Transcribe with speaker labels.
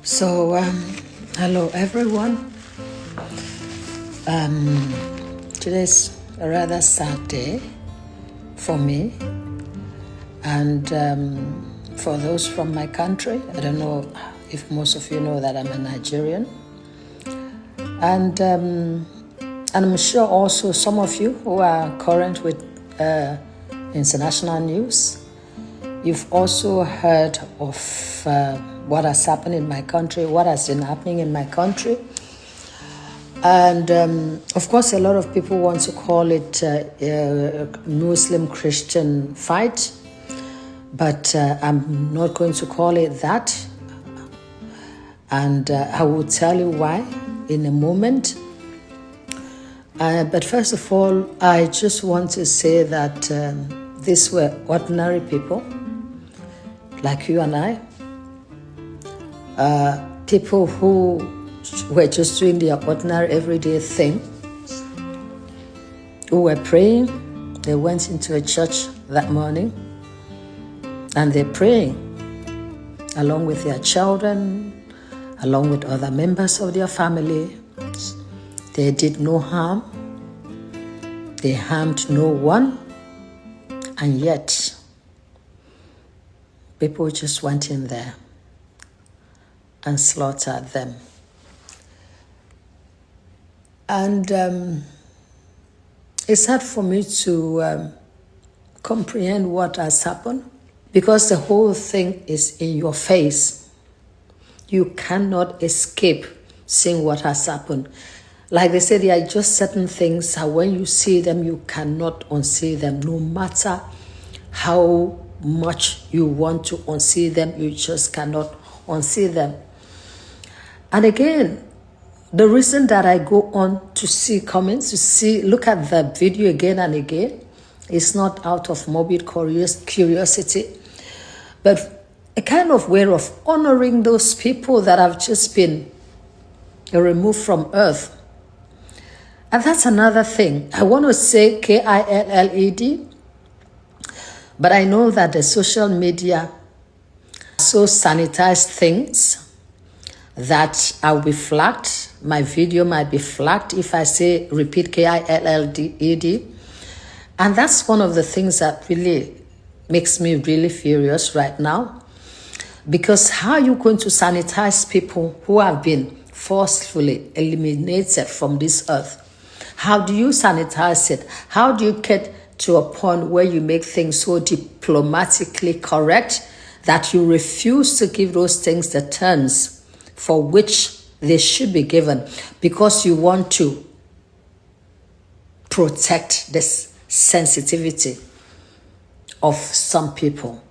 Speaker 1: So, hello everyone. Today's a rather sad day for me and for those from my country. I don't know if most of you know that I'm a Nigerian. And I'm sure also some of you who are current with international news, you've also heard of what has happened in my country, what has been happening in my country. And of course, a lot of people want to call it a Muslim-Christian fight, but I'm not going to call it that. And I will tell you why in a moment. But first of all, I just want to say that these were ordinary people, like you and I, people who were just doing their ordinary everyday thing, who were praying. They went into a church that morning and they're praying along with their children, along with other members of their family. They did no harm. They harmed no one. And yet, people just went in there and slaughtered them. And it's hard for me to comprehend what has happened, because the whole thing is in your face. You cannot escape seeing what has happened. Like they say, there are just certain things that when you see them, you cannot unsee them. No matter how much you want to unsee them, you just cannot unsee them. And again, the reason that I go on to see comments, look at the video again and again, is not out of morbid curiosity, but a kind of way of honoring those people that have just been removed from earth. And that's another thing. I want to say Killed, but I know that the social media so sanitized things that I'll be flagged. My video might be flagged if I say repeat Killed. And that's one of the things that really makes me really furious right now. Because how are you going to sanitize people who have been forcefully eliminated from this earth? How do you sanitize it? How do you get to a point where you make things so diplomatically correct that you refuse to give those things the terms for which they should be given, because you want to protect this sensitivity of some people?